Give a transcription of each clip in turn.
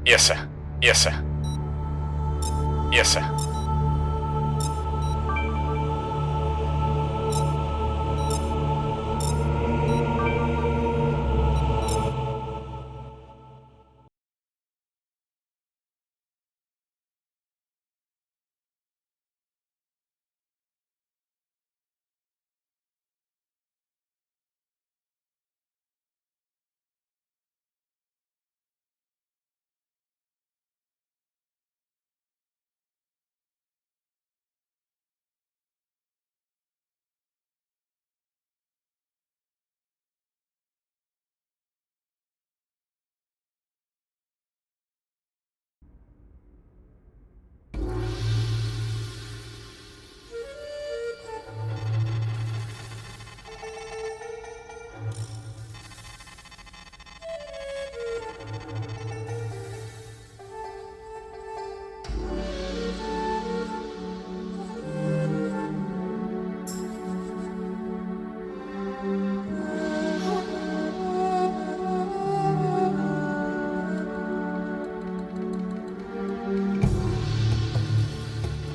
Yes, sir. Yes, sir. Yes, sir.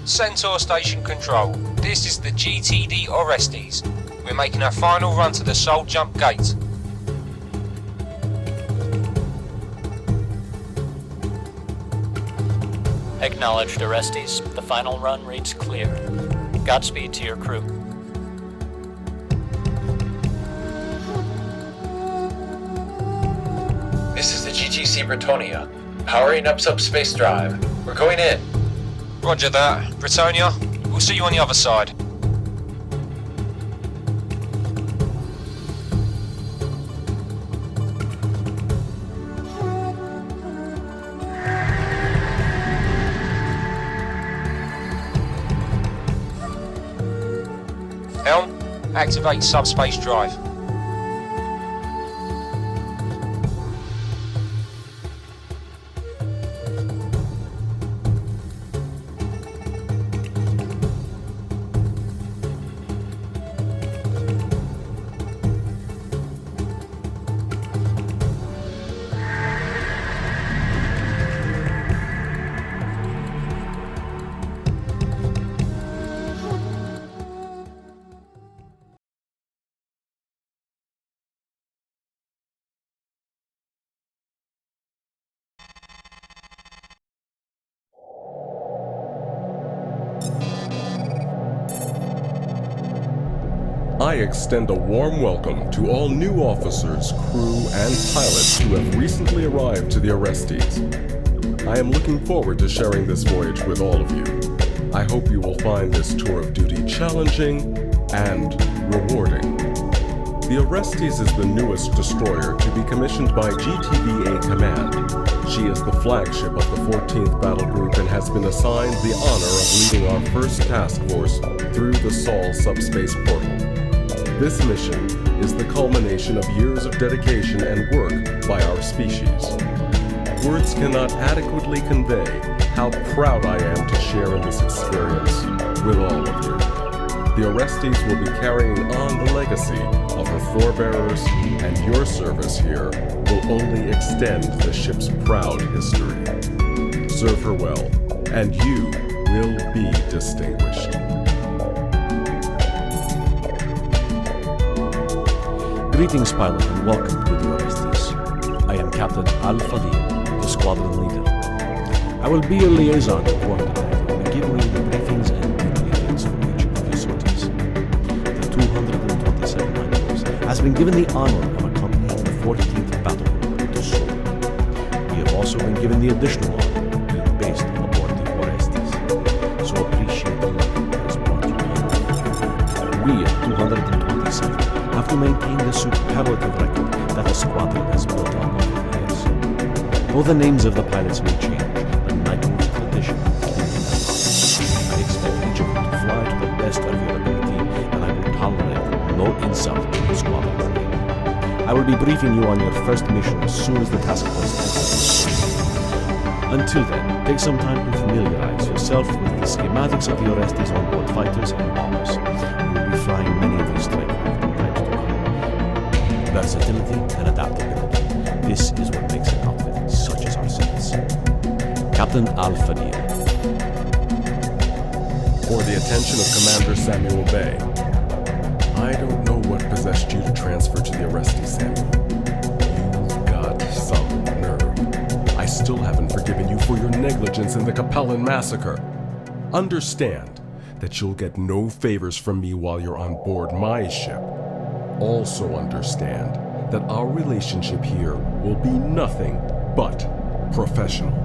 Centaur Station Control, this is the GTD Orestes. We're making our final run to the Soul Jump Gate. Acknowledged, Orestes. The final run reads clear. Godspeed to your crew. This is the GTC Bretonia. Powering up subspace drive. We're going in. Roger that. Bretonia, we'll see you on the other side. Helm, activate subspace drive. I extend a warm welcome to all new officers, crew, and pilots who have recently arrived to the Orestes. I am looking forward to sharing this voyage with all of you. I hope you will find this tour of duty challenging and rewarding. The Orestes is the newest destroyer to be commissioned by GTVA Command. She is the flagship of the 14th Battle Group and has been assigned the honor of leading our first task force through the Sol subspace portal. This mission is the culmination of years of dedication and work by our species. Words cannot adequately convey how proud I am to share in this experience with all of you. The Orestes will be carrying on the legacy of her forebearers, and your service here will only extend the ship's proud history. Serve her well, and you will be distinguished. Greetings, pilot, and welcome to the Orestes. I am Captain Al-Fadil, the squadron leader. I will be your liaison to coordinate and be giving you the briefings and details for each of your sorties. The 227 miners has been given the honor of accompanying the 14th Battle Group to Sol. We have also been given the additional honor of being based aboard the Orestes. So appreciate the love that has brought you here. We at 227 have to maintain the superlative record that the squadron has built up over the years. Though the names of the pilots may change, the knighthood tradition remains. I expect each of you to fly to the best of your ability, and I will tolerate no insult to the squadron's name. I will be briefing you on your first mission as soon as the task force enters the system. Until then, take some time to familiarize yourself with the schematics of the Orestes on board fighters and bombers. You will be flying many of these strike craft in times to come. Versatility and adaptability. This is what makes an outfit such as ourselves. Captain Al-Fadil. For the attention of Commander Samuel Bay. I don't know what possessed you to transfer to the arrestee, Samuel. You've got some nerve. I still haven't forgiven you for your negligence in the Capellan massacre. Understand that you'll get no favors from me while you're on board my ship. Also understand that our relationship here will be nothing but professional.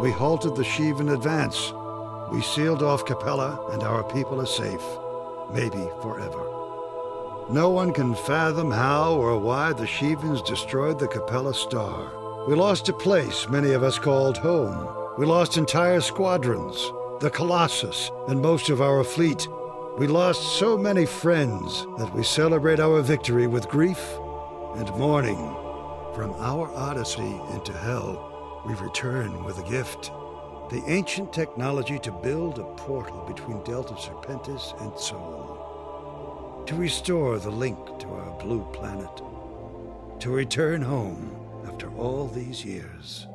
We halted the Sheev in advance. We sealed off Capella, and our people are safe. Maybe forever. No one can fathom how or why the Sheevans destroyed the Capella star. We lost a place many of us called home. We lost entire squadrons, the Colossus, and most of our fleet. We lost so many friends that we celebrate our victory with grief and mourning. From our odyssey into hell, we return with a gift. The ancient technology to build a portal between Delta Serpentis and Sol. To restore the link to our blue planet. To return home after all these years.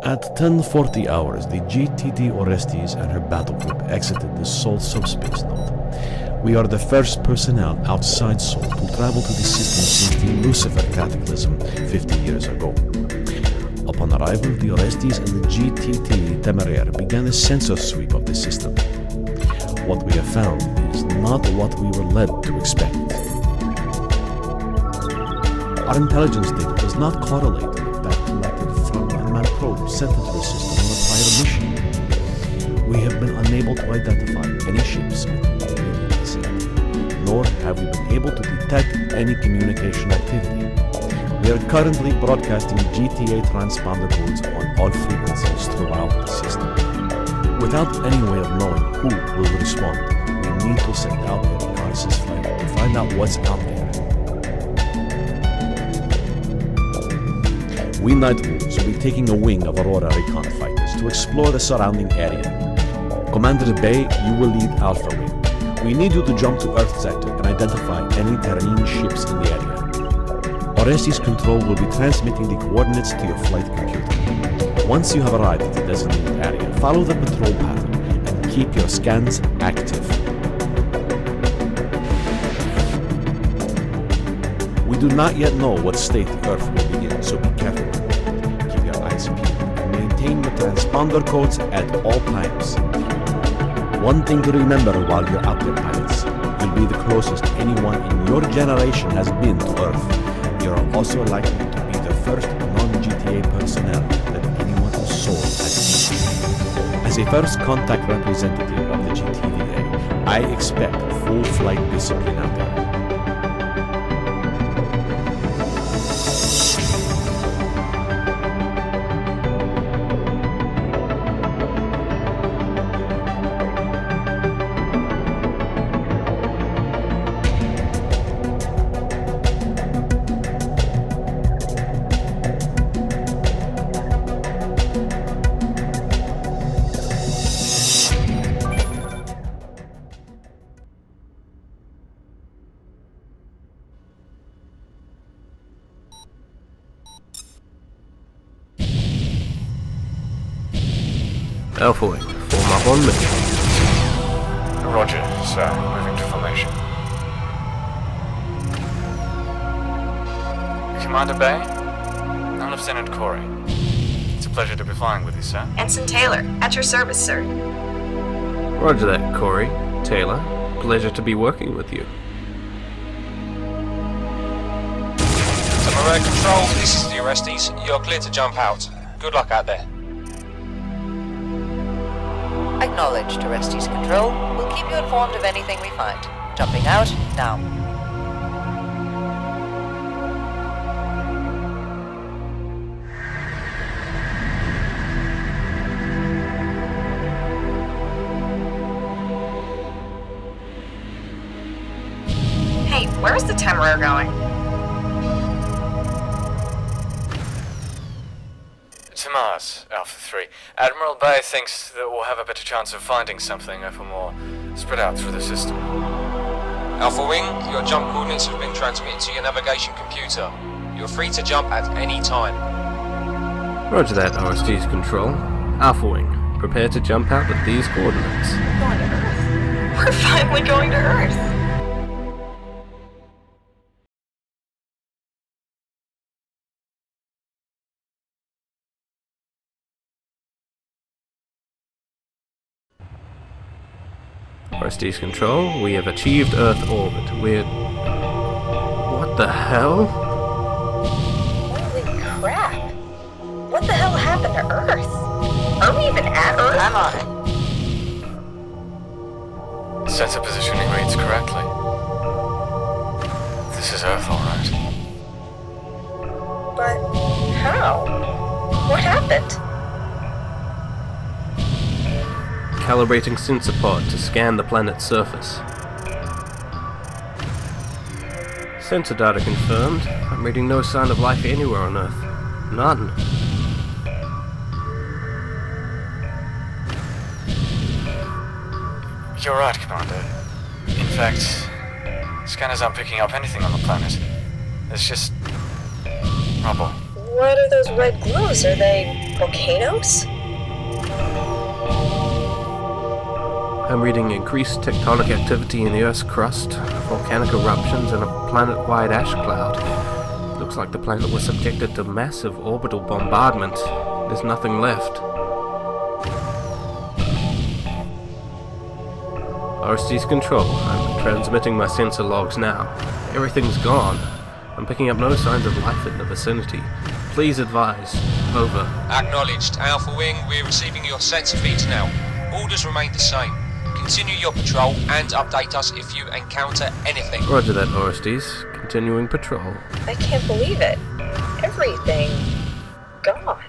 At 10:40 hours, the GTD Orestes and her battle group exited the Sol subspace node. We are the first personnel outside Sol to travel to the system since the Lucifer cataclysm 50 years ago. Upon arrival, the Orestes and the GTD Temeraire began a sensor sweep of the system. What we have found is not what we were led to expect. Our intelligence data does not correlate with that collected from unmanned probe sent into the system on a prior mission. We have been unable to identify any ships with alien descent, nor have we been able to detect any communication activity. We are currently broadcasting GTA transponder codes on all frequencies throughout the system. Without any way of knowing who will respond, we need to send out a reconnaissance flight to find out what's out there. We Night Wolves will be taking a wing of Aurora Recon fighters to explore the surrounding area. Commander Bay, you will lead Alpha Wing. We need you to jump to Earth sector and identify any Terran ships in the area. Orestes Control will be transmitting the coordinates to your flight computer. Once you have arrived at the designated area, follow the patrol pattern and keep your scans active. We do not yet know what state the Earth will be in, so be careful. Keep your eyes peeled and maintain your transponder codes at all times. One thing to remember while you're out there, pilots. You'll be the closest anyone in your generation has been to Earth. You're also likely to be the first non-GTA personnel that anyone in Sol has seen. As a first contact representative of the GTVA, I expect full flight discipline out there. Alpha Wing, form up on mission. Roger, sir. Moving to formation. Commander Bay? I'm Lieutenant Corey. It's a pleasure to be flying with you, sir. Ensign Taylor, at your service, sir. Roger that, Corey. Taylor, pleasure to be working with you. To Marine Control, this is the Orestes. You're clear to jump out. Good luck out there. Acknowledged, Orestes Control. We'll keep you informed of anything we find. Jumping out, now. Hey, where's the Temeraire going? To Mars, Alpha 3. Admiral Bay thinks that we'll have a better chance of finding something if we're more spread out through the system. Alpha Wing, your jump coordinates have been transmitted to your navigation computer. You're free to jump at any time. Roger that, Orestes Control. Alpha Wing, prepare to jump out with these coordinates. Going to Earth? We're finally going to Earth! Orestes Control, we have achieved Earth orbit. We're... What the hell? Holy crap! What the hell happened to Earth? Are we even at Earth? I'm on it. Sensor positioning reads correctly. This is Earth, alright. But how? What happened? Calibrating sensor pod to scan the planet's surface. Sensor data confirmed. I'm reading no sign of life anywhere on Earth. None. You're right, Commander. In fact, scanners aren't picking up anything on the planet. There's just... rubble. What are those red glows? Are they volcanoes? I'm reading increased tectonic activity in the Earth's crust, volcanic eruptions, and a planet-wide ash cloud. Looks like the planet was subjected to massive orbital bombardment. There's nothing left. Orestes Control, I'm transmitting my sensor logs now. Everything's gone. I'm picking up no signs of life in the vicinity. Please advise. Over. Acknowledged. Alpha Wing, we're receiving your sensor feeds now. Orders remain the same. Continue your patrol and update us if you encounter anything. Roger that, Orestes. Continuing patrol. I can't believe it. Everything... gone.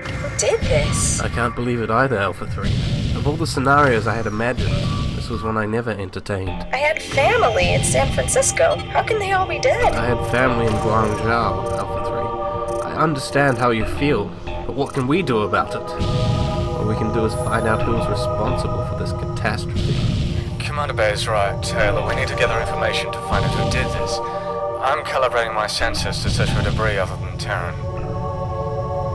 Who did this? I can't believe it either, Alpha 3. Of all the scenarios I had imagined, this was one I never entertained. I had family in San Francisco. How can they all be dead? I had family in Guangzhou, Alpha 3. I understand how you feel, but what can we do about it? All we can do is find out who is responsible for this catastrophe. Commander Bay is right, Taylor. We need to gather information to find out who did this. I'm calibrating my sensors to search for debris other than Terran.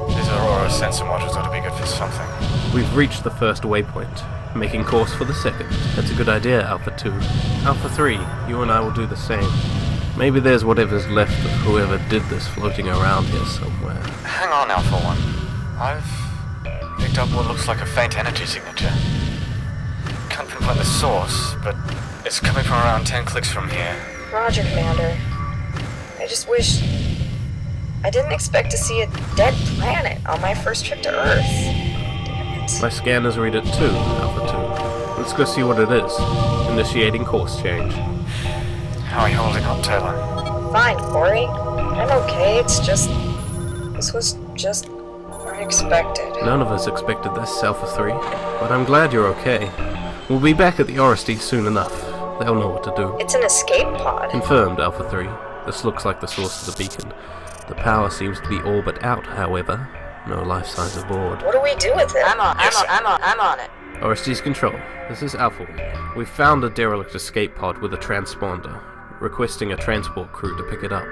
These Aurora sensor modules ought to be good for something. We've reached the first waypoint, making course for the second. That's a good idea, Alpha 2. Alpha 3, you and I will do the same. Maybe there's whatever's left of whoever did this floating around here somewhere. Hang on, Alpha 1. I've picked up what looks like a faint energy signature. Can't pinpoint the source, but it's coming from around 10 clicks from here. Roger, Commander. I just wish... I didn't expect to see a dead planet on my first trip to Earth. Damn it. My scanners read it too, Alpha 2. Let's go see what it is. Initiating course change. How are you holding up, Taylor? Fine, Corey. I'm okay, it's just... This was just... unexpected. None of us expected this, Alpha 3. But I'm glad you're okay. We'll be back at the Orestes soon enough. They'll know what to do. It's an escape pod. Confirmed, Alpha 3. This looks like the source of the beacon. The power seems to be all but out, however. No life signs aboard. What do we do with it? I'm on it. Orestes Control, this is Alpha Wing. We've found a derelict escape pod with a transponder, requesting a transport crew to pick it up.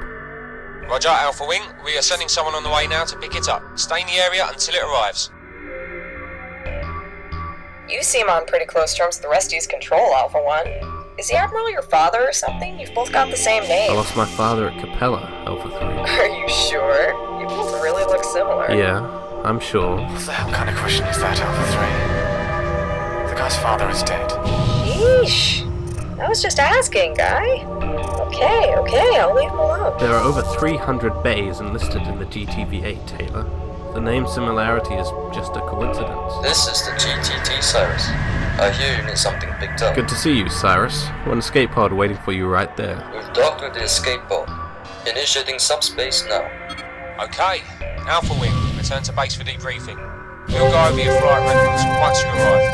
Roger, Alpha Wing. We are sending someone on the way now to pick it up. Stay in the area until it arrives. You seem on pretty close terms with the Orestes Control, Alpha 1. Is the Admiral your father or something? You've both got the same I name. lost my father at Capella, Alpha 3. Are you sure? You both really look similar. Yeah, I'm sure. What the hell kind of question is that, Alpha 3? The guy's father is dead. Yeesh. I was just asking, guy. Okay, I'll leave him alone. There are over 300 bays enlisted in the GTV-8, Taylor. The name similarity is just a coincidence. This is the GTT, Cyrus. I hear you need something picked up. Good to see you, Cyrus. One escape pod waiting for you right there. We've docked with the escape pod. Initiating subspace now. Okay, Alpha Wing, return to base for debriefing. We'll go over your flight records once you arrive.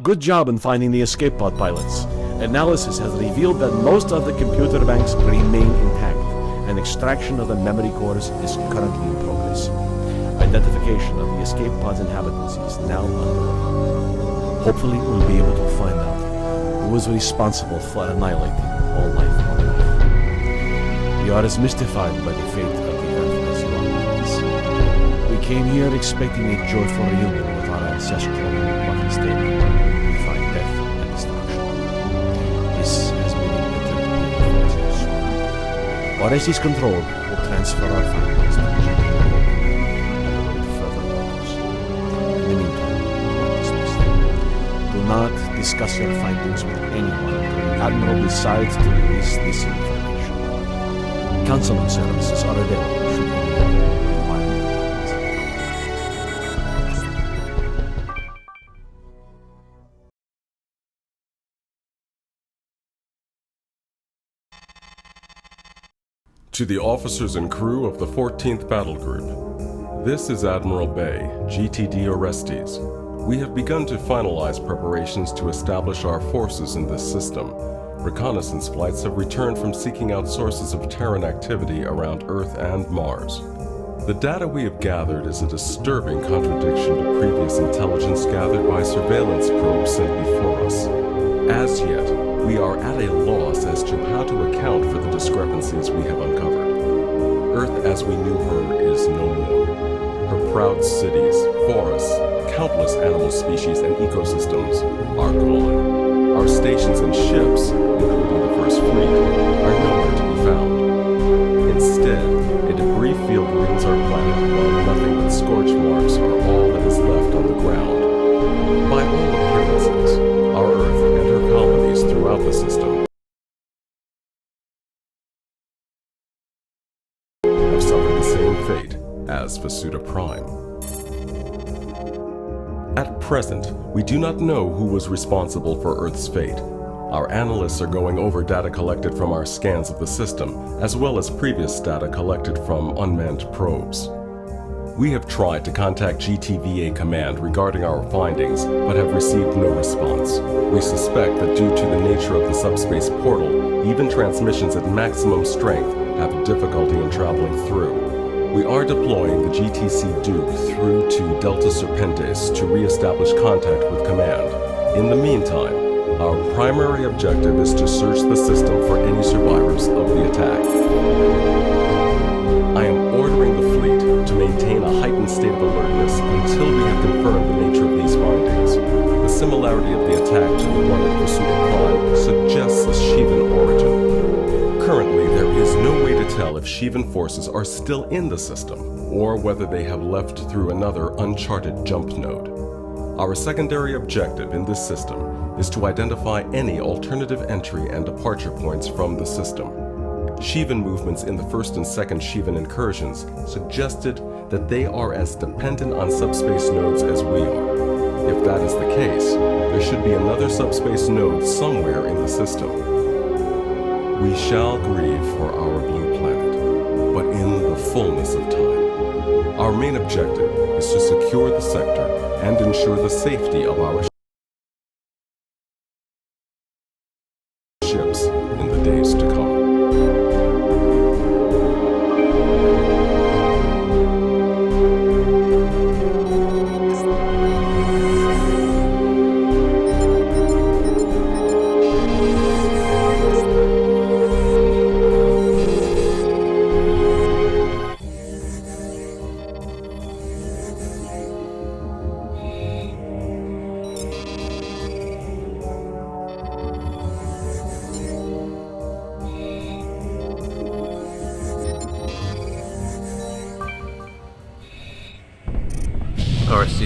Good job in finding the escape pod pilots. Analysis has revealed that most of the computer banks remain intact, and extraction of the memory cores is currently in progress. Identification of the escape pod's inhabitants is now underway. Hopefully we'll be able to find out who was responsible for annihilating all life on Earth. We are as mystified by the fate of the Earth as you are with us. We came here expecting a joyful reunion with our ancestral, but instead we find death and destruction. This has been a bitter pill for us. Orestes Control will transfer our families to Egypt and await further orders. In the meantime, you are dismissed. Do not discuss your findings with anyone until the Admiral decides to release this information. Counseling services are available should anyone require it. To the officers and crew of the 14th Battle Group, this is Admiral Bay, GTD Orestes. We have begun to finalize preparations to establish our forces in this system. Reconnaissance flights have returned from seeking out sources of Terran activity around Earth and Mars. The data we have gathered is a disturbing contradiction to previous intelligence gathered by surveillance probes sent before us. As yet, we are at a loss as to how to account for the discrepancies we have uncovered. Earth as we knew her is no more. Her proud cities, forests, countless animal species and ecosystems are gone. Our stations and ships, including the First Fleet, are nowhere to be found. Instead, a debris field rings our planet, while nothing but scorch marks are all that is left on the ground. By all appearances, our Earth and her colonies throughout the system have suffered the same fate as Vasuta Prime. At present, we do not know who was responsible for Earth's fate. Our analysts are going over data collected from our scans of the system, as well as previous data collected from unmanned probes. We have tried to contact GTVA Command regarding our findings, but have received no response. We suspect that due to the nature of the subspace portal, even transmissions at maximum strength have difficulty in traveling through. We are deploying the GTC Duke through to Delta Serpentes to re-establish contact with Command. In the meantime, our primary objective is to search the system for any survivors of the attack. I am ordering the fleet to maintain a heightened state of alertness until we have confirmed the nature of these findings. The similarity of the attack to the one at Vasuta Prime suggests a Shivan origin. Currently, there is no way to tell if Shivan forces are still in the system, or whether they have left through another uncharted jump node. Our secondary objective in this system is to identify any alternative entry and departure points from the system. Shivan movements in the first and second Shivan incursions suggested that they are as dependent on subspace nodes as we are. If that is the case, there should be another subspace node somewhere in the system. We shall grieve for our blue planet, but in the fullness of time. Our main objective is to secure the sector and ensure the safety of our ships in the days to come.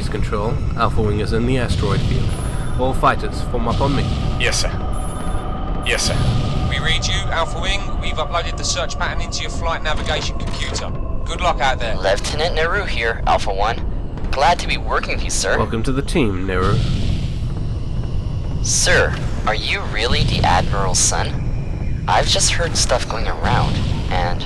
Orestes Control. Alpha Wing is in the asteroid field. All fighters, form up on me. Yes, sir. Yes, sir. We read you, Alpha Wing. We've uploaded the search pattern into your flight navigation computer. Good luck out there. Lieutenant Nehru here, Alpha 1. Glad to be working with you, sir. Welcome to the team, Nehru. Sir, are you really the Admiral's son? I've just heard stuff going around, and...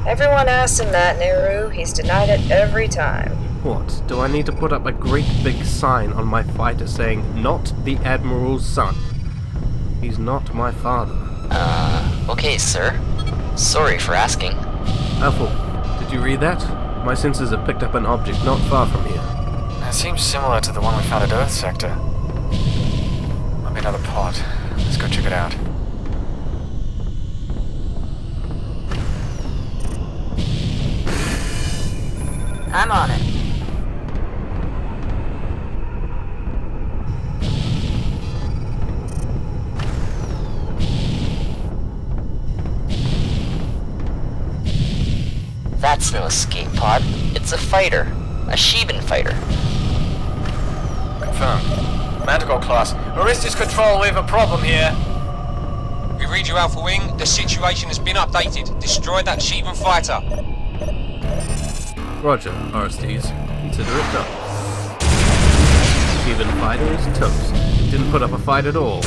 Everyone asks him that, Nehru. He's denied it every time. What? Do I need to put up a great big sign on my fighter saying, "Not the Admiral's son"? He's not my father. Okay, sir. Sorry for asking. Alpha, did you read that? My sensors have picked up an object not far from here. It seems similar to the one we found at Earth Sector. Might be another pod. Let's go check it out. I'm on it. That's no escape pod. It's a fighter. A Sheevan fighter. Confirmed. Manticore class. Orestes Control, we have a problem here. We read you, Alpha Wing. The situation has been updated. Destroy that Sheevan fighter. Roger, Orestes. Consider it done. Sheevan fighter is toast. Didn't put up a fight at all.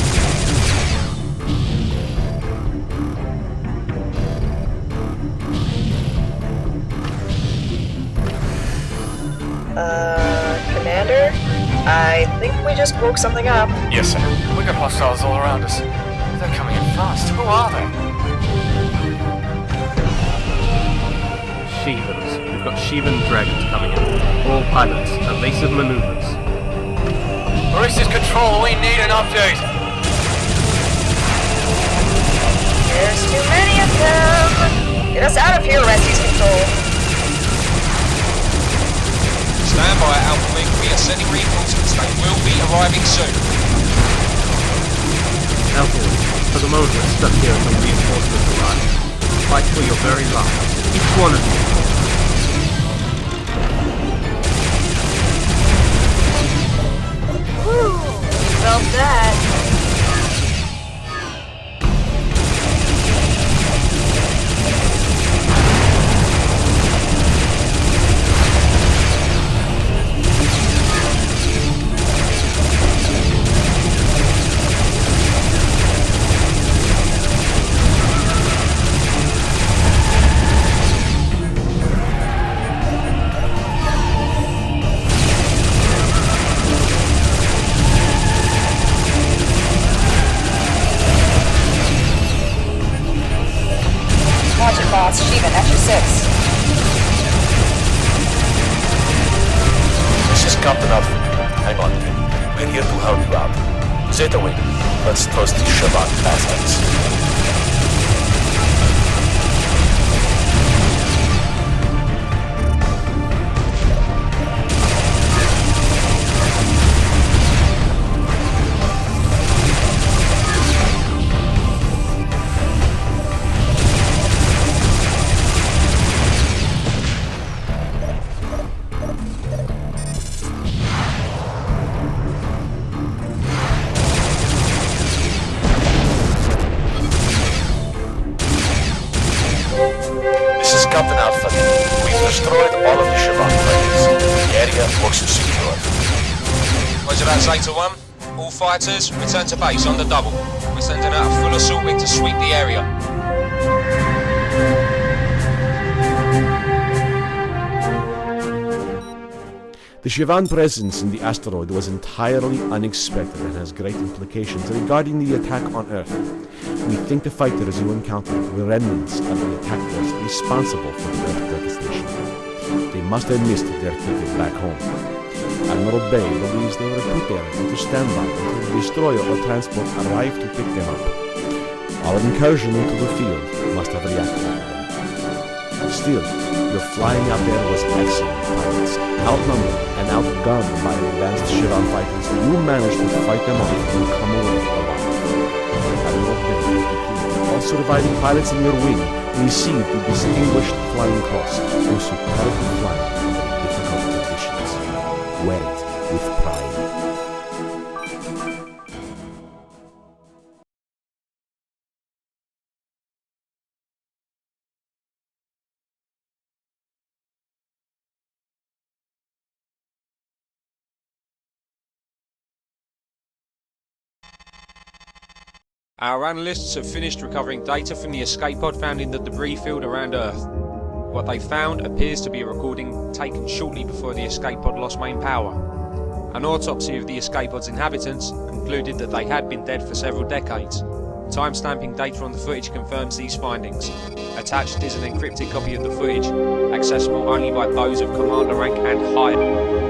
Commander? I think we just woke something up. Yes, sir. We got hostiles all around us. They're coming in fast. Who are they? Sheevans. We've got Sheevan dragons coming in. All pilots. Evasive maneuvers. Orestes Control, we need an update. There's too many of them! Get us out of here, Orestes Control! Stand by, Alpha Wing. We are sending reinforcements. They will be arriving soon. Alpha Wing, for the moment we're stuck here until reinforcements arrive. Fight for your very life. Each one of you. Whew! Felt that. Boss, Sheevan, after 6. This is Captain Alpha. Hang on. We're here to help you out. Zeta Wing, let's toast these Shabbat bastards. Captain Alpha, we've destroyed all of the Shabbat fighters. The area looks secure. Roger that, Zeta 1. All fighters, return to base on the double. We're sending out a full assault wing to sweep the area. The Sheevan presence in the asteroid was entirely unexpected and has great implications regarding the attack on Earth. We think the fighters you encountered were remnants of the attack force responsible for the Earth devastation. They must have missed their ticket back home. Admiral Bay believes they were put there into standby until the destroyer or transport arrived to pick them up. Our incursion into the field must have reactivated them. Still, your flying out there was excellent, pilots. Outnumbered and outgunned by advanced Sheevan fighters, you managed to fight them off and come away alive. Admiral Bay declared all surviving pilots in your wing received the Distinguished Flying Cross for superb flying under difficult conditions. Wear it. Our analysts have finished recovering data from the escape pod found in the debris field around Earth. What they found appears to be a recording taken shortly before the escape pod lost main power. An autopsy of the escape pod's inhabitants concluded that they had been dead for several decades. Timestamping data on the footage confirms these findings. Attached is an encrypted copy of the footage, accessible only by those of commander rank and higher.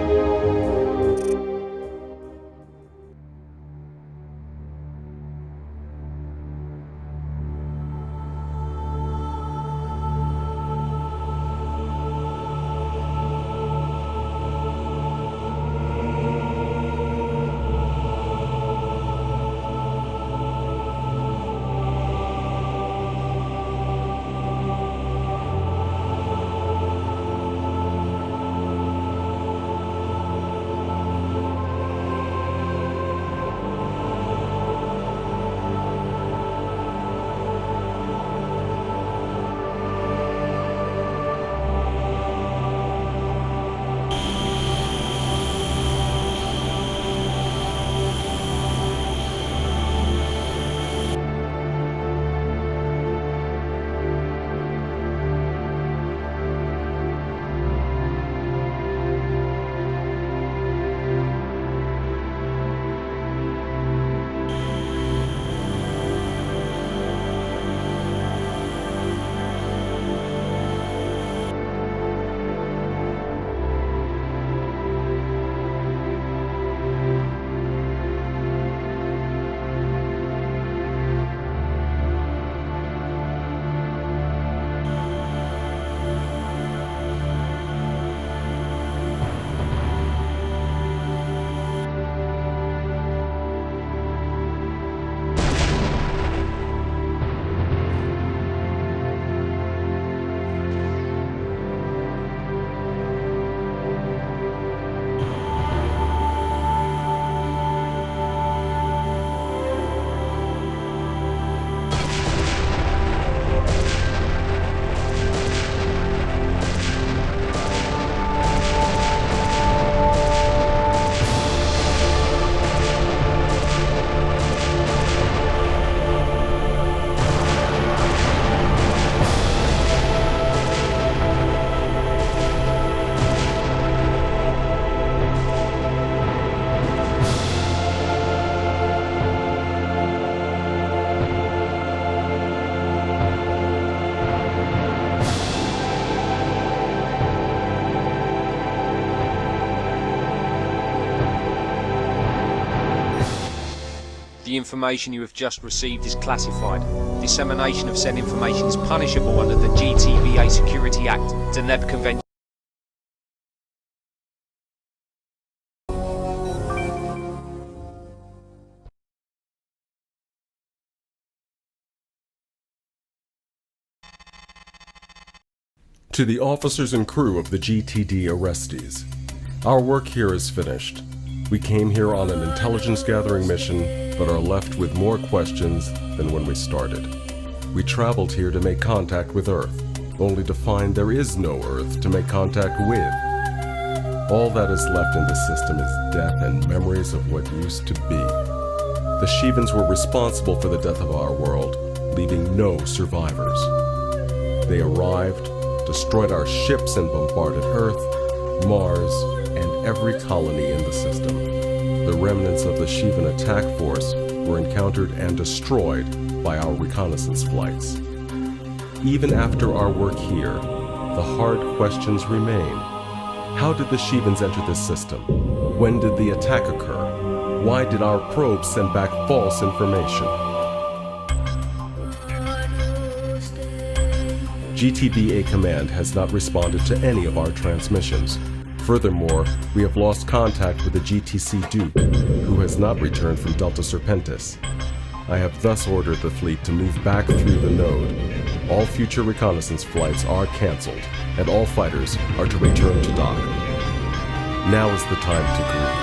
The information you have just received is classified. Dissemination of said information is punishable under the GTBA Security Act, Geneva Convention. To the officers and crew of the GTD arrestees, our work here is finished. We came here on an intelligence gathering mission, but are left with more questions than when we started. We traveled here to make contact with Earth, only to find there is no Earth to make contact with. All that is left in this system is death and memories of what used to be. The Shivans were responsible for the death of our world, leaving no survivors. They arrived, destroyed our ships and bombarded Earth, Mars, and every colony in the system. The remnants of the Shivan attack force were encountered and destroyed by our reconnaissance flights. Even after our work here, the hard questions remain. How did the Shivans enter this system? When did the attack occur? Why did our probes send back false information? GTBA Command has not responded to any of our transmissions. Furthermore, we have lost contact with the GTC Duke, who has not returned from Delta Serpentis. I have thus ordered the fleet to move back through the node. All future reconnaissance flights are cancelled, and all fighters are to return to dock. Now is the time to grieve.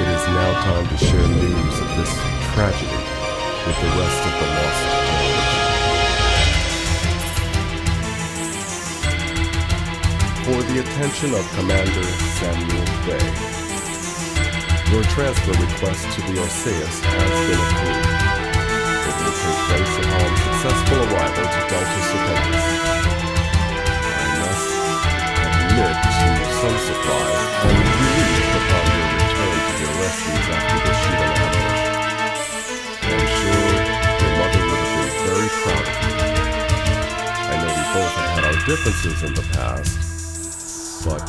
It is now time to share news of this tragedy with the rest of the lost generation. For the attention of Commander Samuel Bay, your transfer request to the Orseus has been approved. inevitably take place upon successful arrival to Delta Serpentis. I must admit to some surprise and relief upon your return to the Orestes after the Shivan ambush. I'm sure your mother would have been very proud of you. I know we both have had our differences in the past, but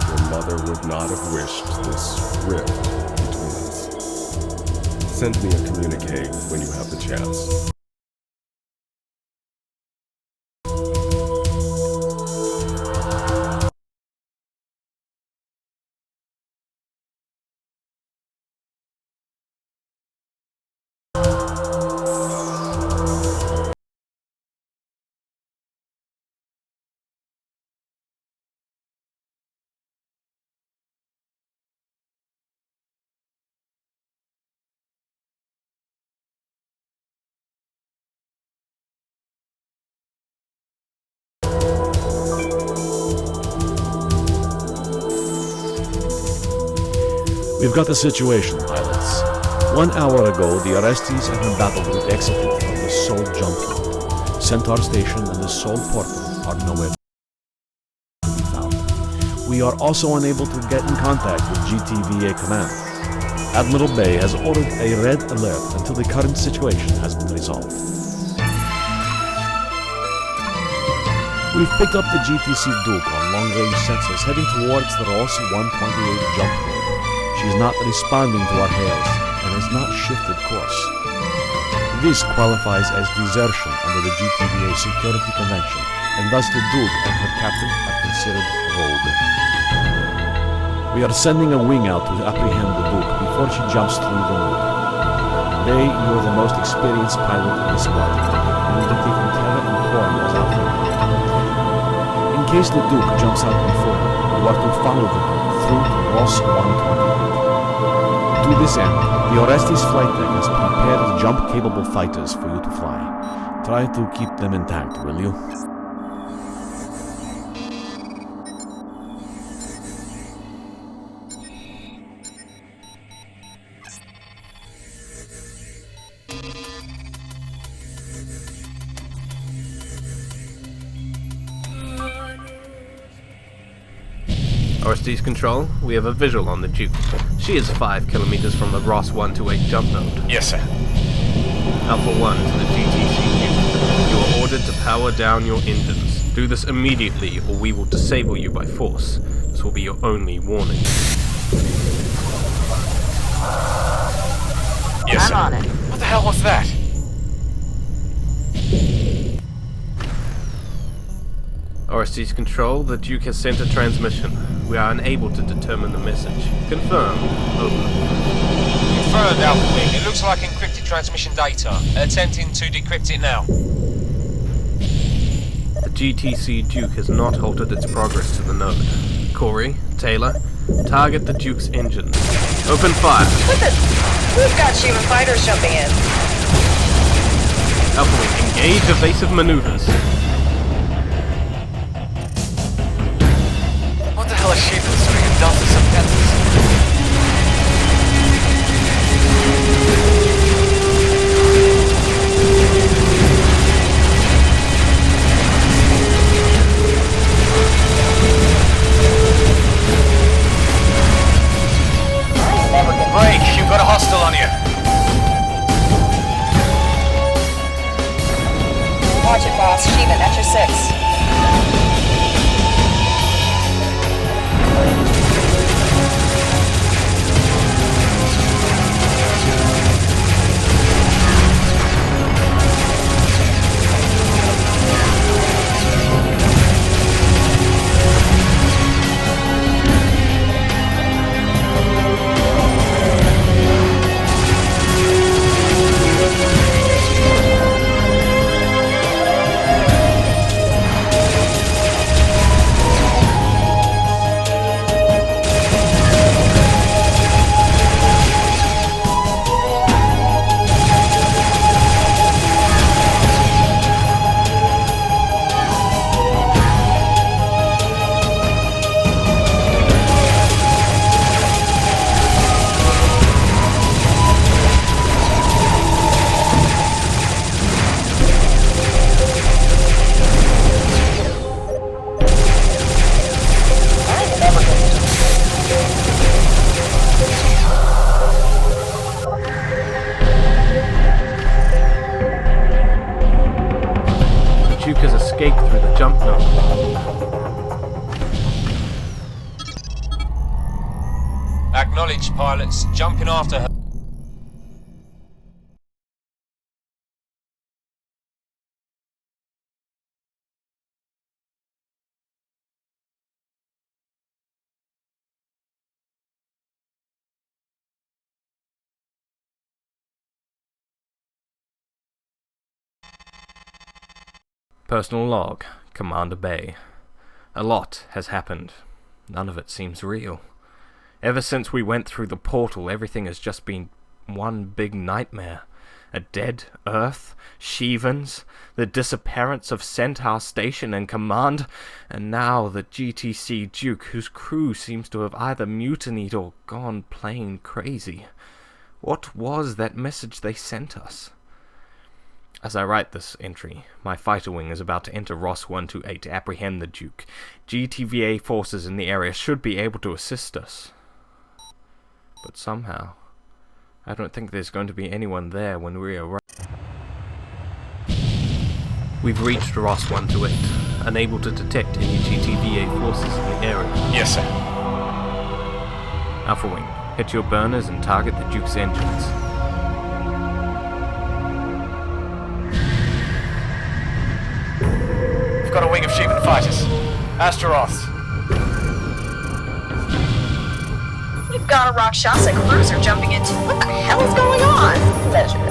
your mother would not have wished this rift between us. Send me a communique when you have the chance. We've got the situation, pilots. 1 hour ago, the Orestes and her battle group exited from the Sol jump node. Centaur Station and the Sol portal are nowhere to be found. We are also unable to get in contact with GTVA Command. Admiral Bay has ordered a red alert until the current situation has been resolved. We've picked up the GTC Duke on long-range sensors heading towards the Ross 128 jump node. She is not responding to our hails and has not shifted course. This qualifies as desertion under the GTVA Security Convention, and thus the Duke and her captain are considered rogue. We are sending a wing out to apprehend the Duke before she jumps through the node. Bay, you are the most experienced pilot in the squadron, and we have taken Terra and Corey as our flank. In case the Duke jumps out before her, you are to follow the Duke through to Ross 128. To this end, the Orestes flight deck has prepared jump-capable fighters for you to fly. Try to keep them intact, will you? Orestes Control, we have a visual on the Duke. She is 5 kilometers from the Ross 128 jump node. Yes, sir. Alpha 1 to the GTC Duke. You are ordered to power down your engines. Do this immediately or we will disable you by force. This will be your only warning. Yes, sir. I'm on it. What the hell was that? Orestes Control, the Duke has sent a transmission. We are unable to determine the message. Confirm. Over. Confirmed, Alpha Wing. It looks like encrypted transmission data. Attempting to decrypt it now. The GTC Duke has not halted its progress to the node. Corey, Taylor, target the Duke's engines. Open fire. What the? We've got Shivan fighters jumping in. Alpha Wing, engage evasive maneuvers. What the hell is she doing in Delta Serpentis? Break! You've got a hostile on you! Watch it, boss. Shivan, at your 6. Duke has escaped through the jump node. Acknowledged, pilots. Jumping after her. Personal log, Commander Bay. A lot has happened. None of it seems real. Ever since we went through the portal, everything has just been one big nightmare. A dead Earth, Shivans, the disappearance of Centaur Station and Command, and now the GTC Duke, whose crew seems to have either mutinied or gone plain crazy. What was that message they sent us? As I write this entry, my fighter wing is about to enter Ross 128 to apprehend the Duke. GTVA forces in the area should be able to assist us. But somehow, I don't think there's going to be anyone there when we arrive. We've reached Ross 128, unable to detect any GTVA forces in the area. Yes, sir. Alpha Wing, hit your burners and target the Duke's engines. We've got a wing of Shivan fighters. Astaroths. We've got a Rakshasa cruiser jumping into... What the hell is going on? Measure.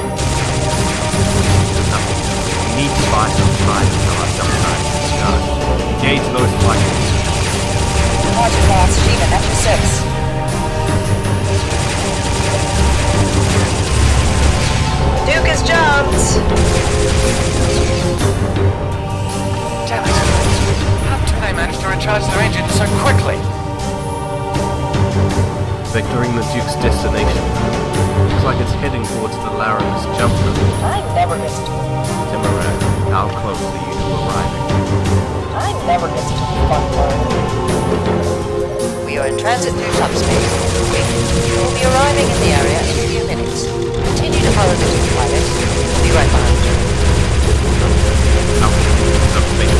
We need to buy some time until our jump time is charged. Engage those fighters. Roger, boss. Shivan, after 6. Duke has jumped! Damn it. How do they manage to recharge their engines so quickly? Vectoring the Duke's destination. Looks like it's heading towards the Laramis jump route. I never missed. Timorad, how close are you to arriving? I never missed the fun part. We are in transit through subspace. We will be arriving in the area in a few minutes. Continue to follow the Duke pilot. We'll be right behind you. Subspace.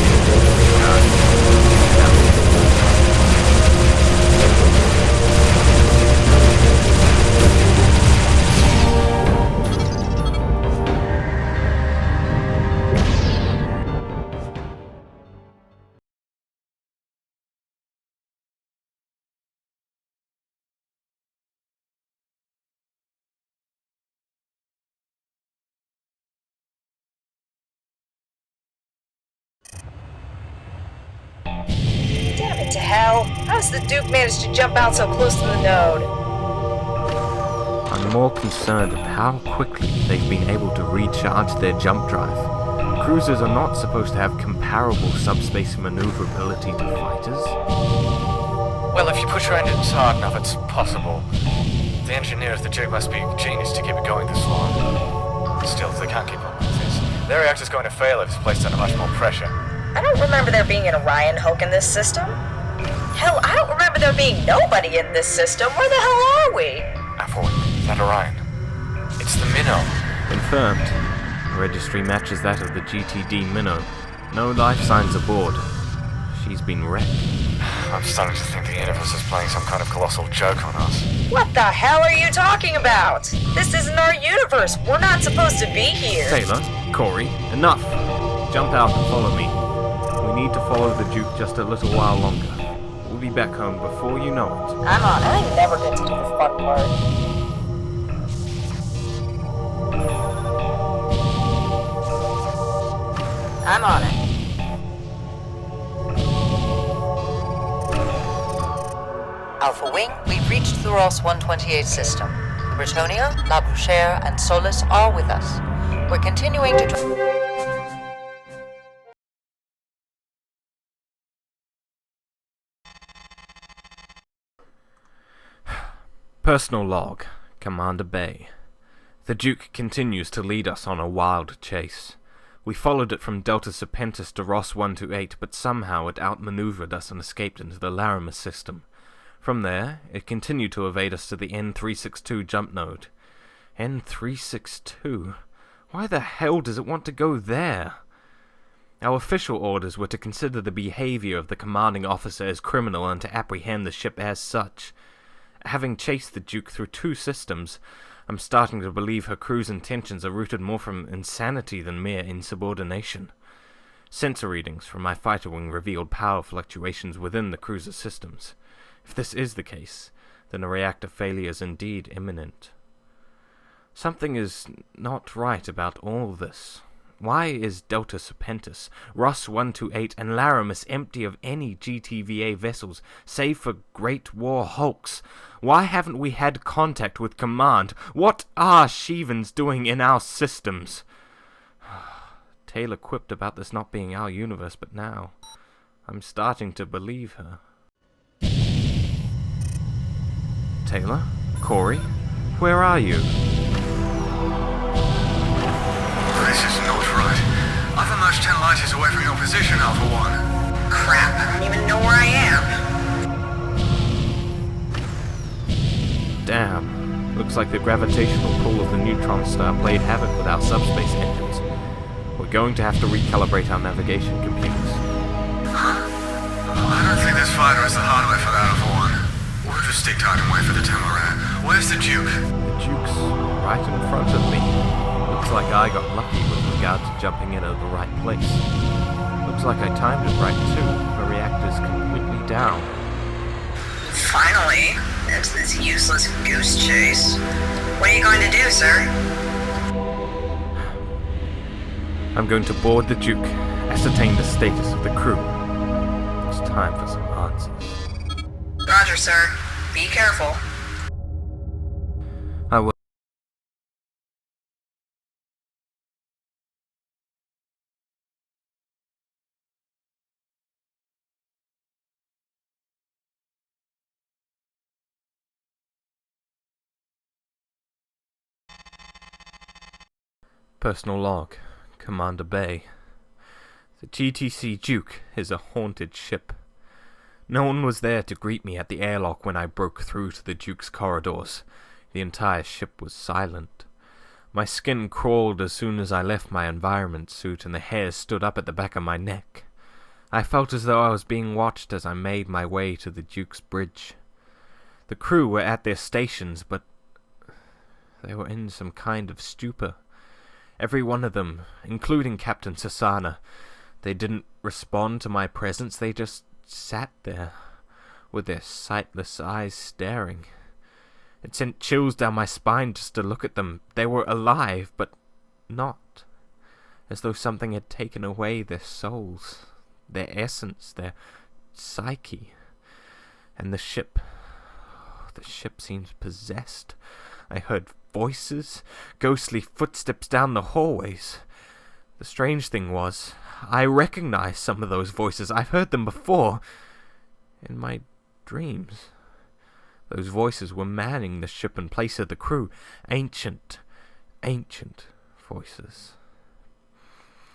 Damn it to hell. How does the Duke manage to jump out so close to the node? I'm more concerned of how quickly they've been able to recharge their jump drive. Cruisers are not supposed to have comparable subspace maneuverability to fighters. Well, if you push your engines hard enough, it's possible. The engineer of the Duke must be a genius to keep it going this long. Still, they can't keep up with this. Their reactor's going to fail if it's placed under much more pressure. I don't remember there being an Orion Hulk in this system. Hell, I don't remember there being nobody in this system. Where the hell are we? Apple, is that Orion? It's the Minnow. Confirmed. Registry matches that of the GTD Minnow. No life signs aboard. She's been wrecked. I'm starting to think the universe is playing some kind of colossal joke on us. What the hell are you talking about? This isn't our universe. We're not supposed to be here. Taylor, Corey, enough. Jump out and follow me. We need to follow the Duke just a little while longer. We'll be back home before you know it. I'm on. I never get to do the fun part. I'm on it. Alpha Wing, we've reached the Ross 128 system. Britonia, La Bouchère, and Solus are with us. We're continuing to... Personal log, Commander Bay. The Duke continues to lead us on a wild chase. We followed it from Delta Serpentis to Ross 128, but somehow it outmaneuvered us and escaped into the Laramis system. From there, it continued to evade us to the N362 jump node. N362? Why the hell does it want to go there? Our official orders were to consider the behavior of the commanding officer as criminal and to apprehend the ship as such. Having chased the Duke through 2 systems, I'm starting to believe her crew's intentions are rooted more from insanity than mere insubordination. Sensor readings from my fighter wing revealed power fluctuations within the cruiser systems. If this is the case, then a reactor failure is indeed imminent. Something is not right about all this. Why is Delta Serpentis, Ross 128, and Laramus empty of any GTVA vessels, save for Great War Hulks? Why haven't we had contact with Command? What are Shivans doing in our systems? Taylor quipped about this not being our universe, but now I'm starting to believe her. Taylor? Corey? Where are you? This is not right. I've emerged 10 light years away from your position, Alpha 1. Crap, I don't even know where I am. Damn. Looks like the gravitational pull of the neutron star played havoc with our subspace engines. We're going to have to recalibrate our navigation computers. I don't think this fighter is the hardware for that, Alpha 1. We'll just stick tight and wait for the Temeraire. Where's the Duke? The Duke's right in front of me. Looks like I got lucky with regard to jumping in at the right place. Looks like I timed it right too. The reactor's completely down. Finally, it's this useless goose chase. What are you going to do, sir? I'm going to board the Duke, ascertain the status of the crew. It's time for some answers. Roger, sir. Be careful. I will. Personal log. Commander Bay. The GTC Duke is a haunted ship. No one was there to greet me at the airlock when I broke through to the Duke's corridors. The entire ship was silent. My skin crawled as soon as I left my environment suit and the hairs stood up at the back of my neck. I felt as though I was being watched as I made my way to the Duke's bridge. The crew were at their stations, but they were in some kind of stupor. Every one of them, including Captain Sasana. They didn't respond to my presence, they just sat there, with their sightless eyes staring. It sent chills down my spine just to look at them. They were alive, but not. As though something had taken away their souls, their essence, their psyche. And the ship seemed possessed. I heard voices, ghostly footsteps down the hallways. The strange thing was, I recognized some of those voices. I've heard them before. In my dreams. Those voices were manning the ship in place of the crew. Ancient voices.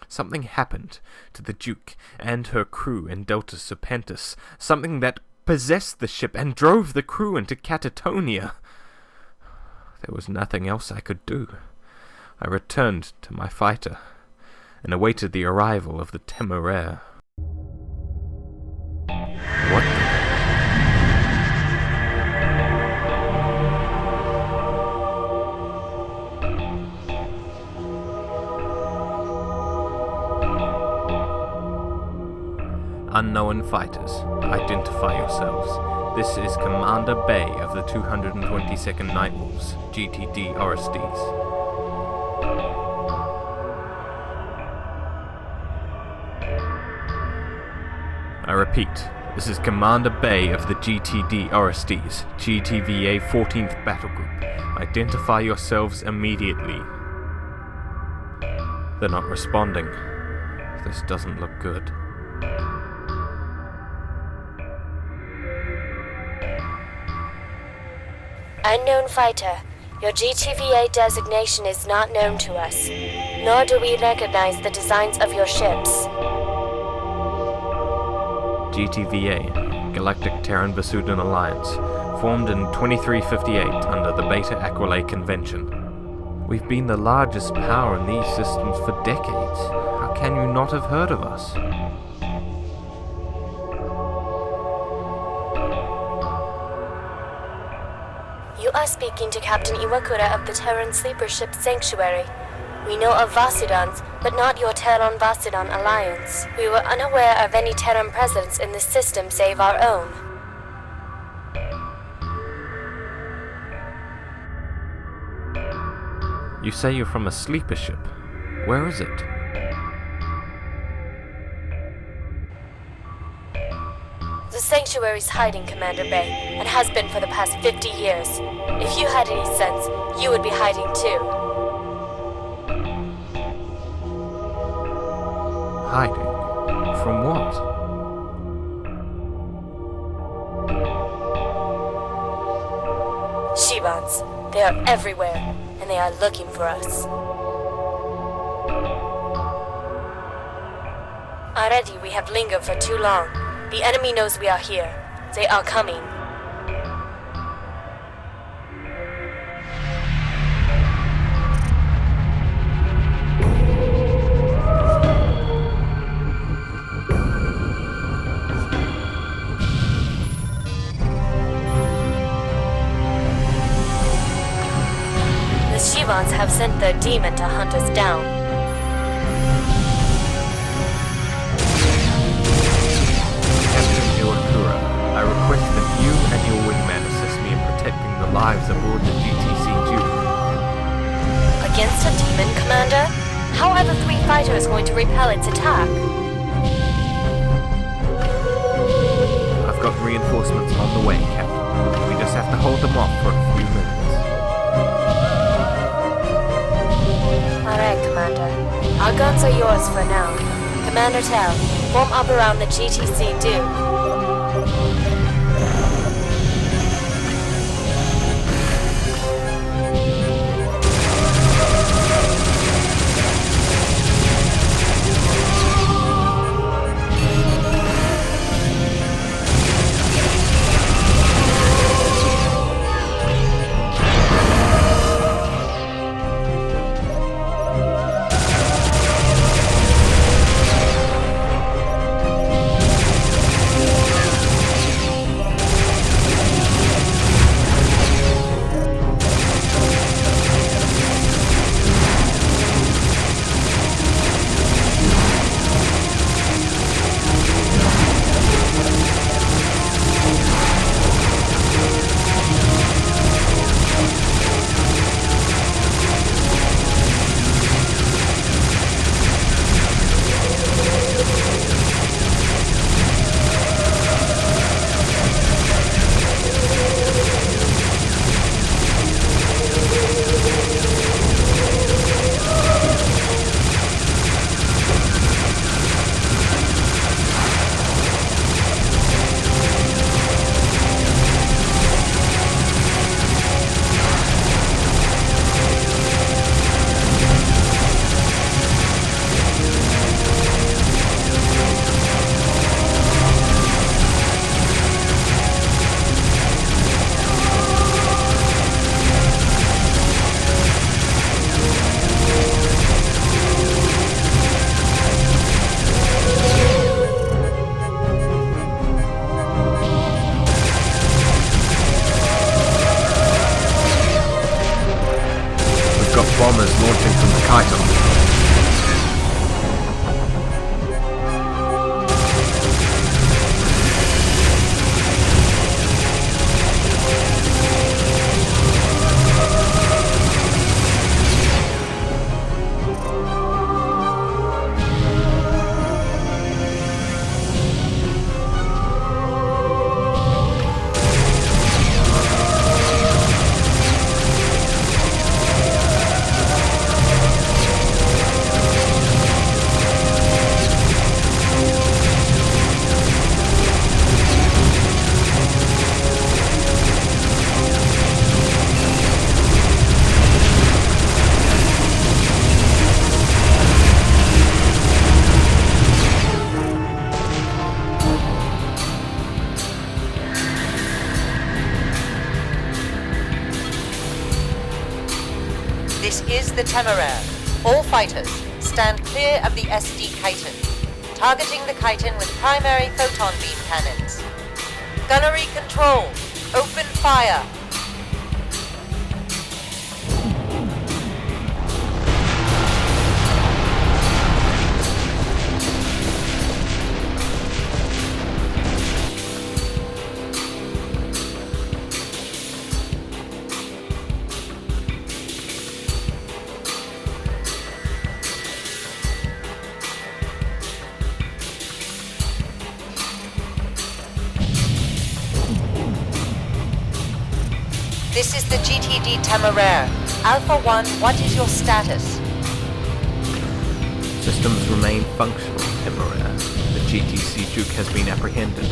Something happened to the Duke and her crew in Delta Serpentis. Something that possessed the ship and drove the crew into catatonia. There was nothing else I could do. I returned to my fighter and awaited the arrival of the Temeraire. What the... Unknown fighters, identify yourselves. This is Commander Bay of the 222nd Nightwolves, GTD Orestes. I repeat, this is Commander Bay of the GTD Orestes, GTVA 14th Battle Group. Identify yourselves immediately. They're not responding. This doesn't look good. Unknown fighter, your GTVA designation is not known to us, nor do we recognize the designs of your ships. GTVA, Galactic Terran Vasudan Alliance, formed in 2358 under the Beta Aquilay Convention. We've been the largest power in these systems for decades. How can you not have heard of us? You are speaking to Captain Iwakura of the Terran sleeper ship Sanctuary. We know of Vasidans, but not your Terran Vasidan alliance. We were unaware of any Terran presence in this system save our own. You say you're from a sleeper ship. Where is it? The Sanctuary's hiding, Commander Bay, and has been for the past 50 years. If you had any sense, you would be hiding too. Hiding? From what? Shivans. They are everywhere, and they are looking for us. Already we have lingered for too long. The enemy knows we are here. They are coming. The Shivans have sent their demon to hunt us down. I request that you and your wingman assist me in protecting the lives aboard the GTC-2. Against a demon, Commander? How are the 3 fighters going to repel its attack? I've got reinforcements on the way, Captain. We just have to hold them off for a few minutes. Alright, Commander. Our guns are yours for now. Commander Tell, form up around the GTC-2. bombers launching from the Kaito. This is the Temeraire. All fighters, stand clear of the SD chitin, targeting the chitin with primary photon beam cannons. Gunnery control, open fire. This is the GTD Temeraire. Alpha 1, what is your status? Systems remain functional, Temeraire. The GTC Duke has been apprehended.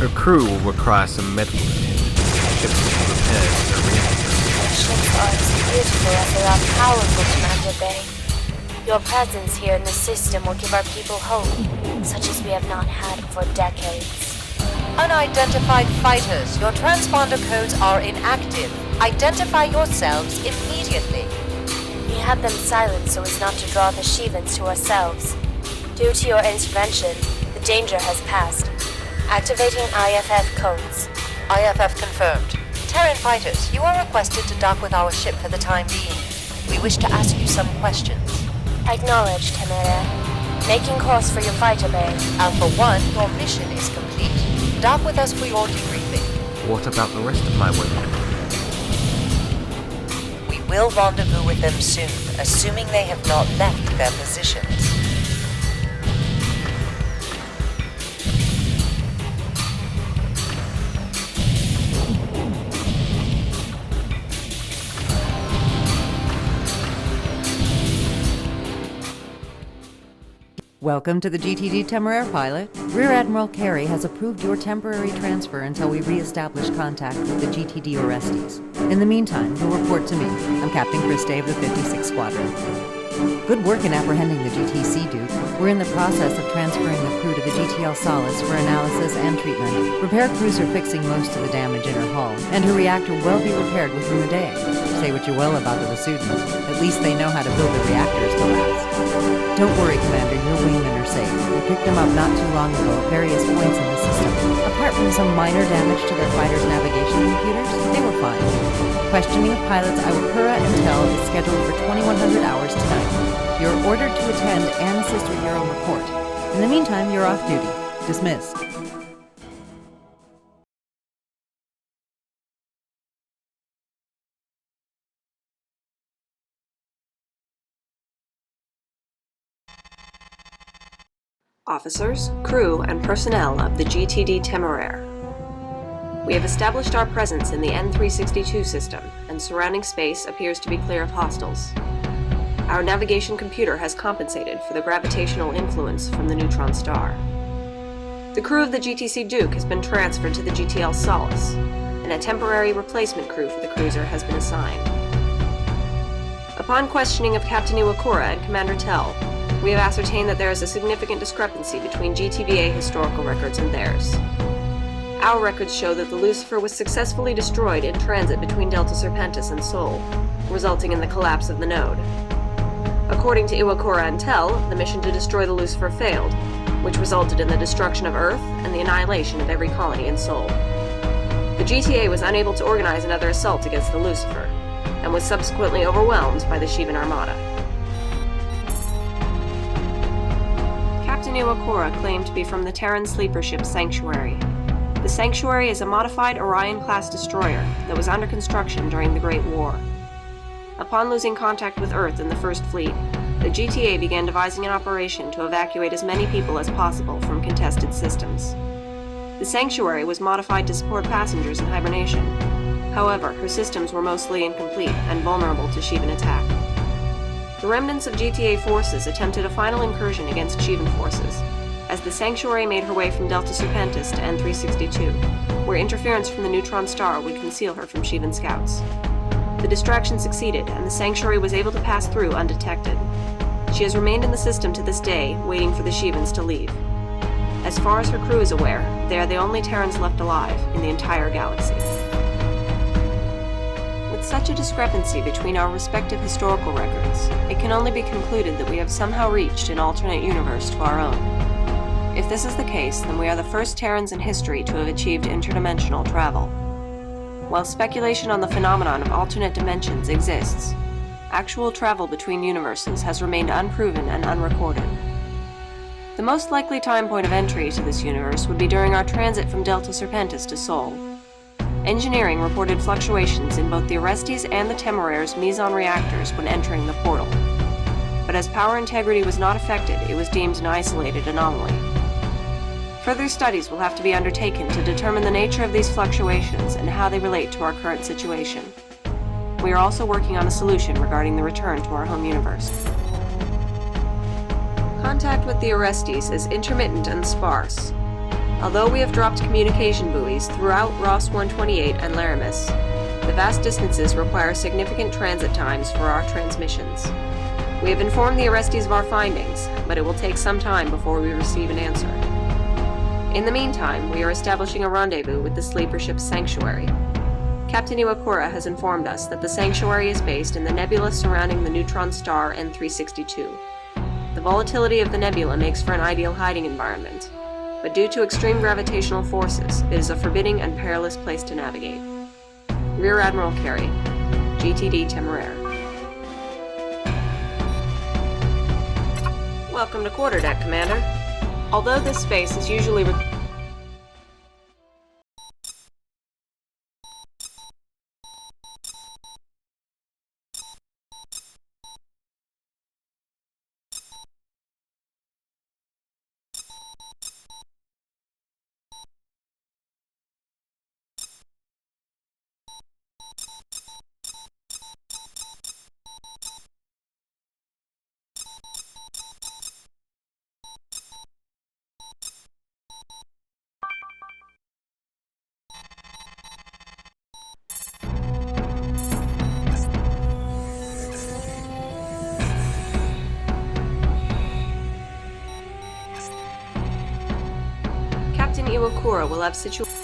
Her crew will require some medical attention. Ships will be repaired to their reactors. Your ships are as beautiful as they are powerful, Commander Bay. Your presence here in the system will give our people hope, such as we have not had for decades. Unidentified fighters, your transponder codes are inactive. Identify yourselves immediately. We had them silenced so as not to draw the Shivans to ourselves. Due to your intervention, the danger has passed. Activating IFF codes. IFF confirmed. Terran fighters, you are requested to dock with our ship for the time being. We wish to ask you some questions. Acknowledged, Temeraire. Making course for your fighter bay. Alpha 1, your mission is complete. Dock with us for your debriefing. What about the rest of my work? We will rendezvous with them soon, assuming they have not left their positions. Welcome to the GTD Temeraire pilot. Rear Admiral Carey has approved your temporary transfer until we re-establish contact with the GTD Orestes. In the meantime, you'll report to me. I'm Captain Christie of the 56th Squadron. Good work in apprehending the GTC Duke. We're in the process of transferring the crew to the GTL Solace for analysis and treatment. Repair crews are fixing most of the damage in her hull, and her reactor will be repaired within the day. Say what you will about the Vasudans, at least they know how to build the reactors to last. Don't worry, Commander, your wingmen are safe. We picked them up not too long ago at various points in the system. Apart from some minor damage to their fighters' navigation computers, they were fine. Questioning of pilots Iwakura and Tel is scheduled for 2100 hours tonight. You're ordered to attend and assist with your own report. In the meantime, you're off duty. Dismissed. Officers, crew, and personnel of the GTD Temeraire. We have established our presence in the N362 system, and surrounding space appears to be clear of hostiles. Our navigation computer has compensated for the gravitational influence from the neutron star. The crew of the GTC Duke has been transferred to the GTL Solace, and a temporary replacement crew for the cruiser has been assigned. Upon questioning of Captain Iwakura and Commander Tel, we have ascertained that there is a significant discrepancy between GTVA historical records and theirs. Our records show that the Lucifer was successfully destroyed in transit between Delta Serpentis and Sol, resulting in the collapse of the node. According to Iwakura and Tel, the mission to destroy the Lucifer failed, which resulted in the destruction of Earth and the annihilation of every colony in Sol. The GTA was unable to organize another assault against the Lucifer, and was subsequently overwhelmed by the Shivan Armada. Captain Iwakura claimed to be from the Terran sleeper ship Sanctuary. The Sanctuary is a modified Orion-class destroyer that was under construction during the Great War. Upon losing contact with Earth in the First Fleet, the GTA began devising an operation to evacuate as many people as possible from contested systems. The Sanctuary was modified to support passengers in hibernation. However, her systems were mostly incomplete and vulnerable to Shivan attack. The remnants of GTA forces attempted a final incursion against Shivan forces, as the Sanctuary made her way from Delta Serpentis to N362, where interference from the neutron star would conceal her from Shivan scouts. The distraction succeeded, and the Sanctuary was able to pass through undetected. She has remained in the system to this day, waiting for the Shivans to leave. As far as her crew is aware, they are the only Terrans left alive in the entire galaxy. With With such a discrepancy between our respective historical records, it can only be concluded that we have somehow reached an alternate universe to our own. If this is the case, then we are the first Terrans in history to have achieved interdimensional travel. While speculation on the phenomenon of alternate dimensions exists, actual travel between universes has remained unproven and unrecorded. The most likely time point of entry to this universe would be during our transit from Delta Serpentis to Sol. Engineering reported fluctuations in both the Orestes and the Temeraire's meson reactors when entering the portal. But as power integrity was not affected, it was deemed an isolated anomaly. Further studies will have to be undertaken to determine the nature of these fluctuations and how they relate to our current situation. We are also working on a solution regarding the return to our home universe. Contact with the Orestes is intermittent and sparse. Although we have dropped communication buoys throughout Ross 128 and Laramis, the vast distances require significant transit times for our transmissions. We have informed the Orestes of our findings, but it will take some time before we receive an answer. In the meantime, we are establishing a rendezvous with the sleeper ship Sanctuary. Captain Iwakura has informed us that the Sanctuary is based in the nebula surrounding the neutron star N362. The volatility of the nebula makes for an ideal hiding environment, but due to extreme gravitational forces, it is a forbidding and perilous place to navigate. Rear Admiral Carey, GTD Temeraire. Welcome to Quarterdeck, Commander. Although this space is usually Captain Iwakura will have situated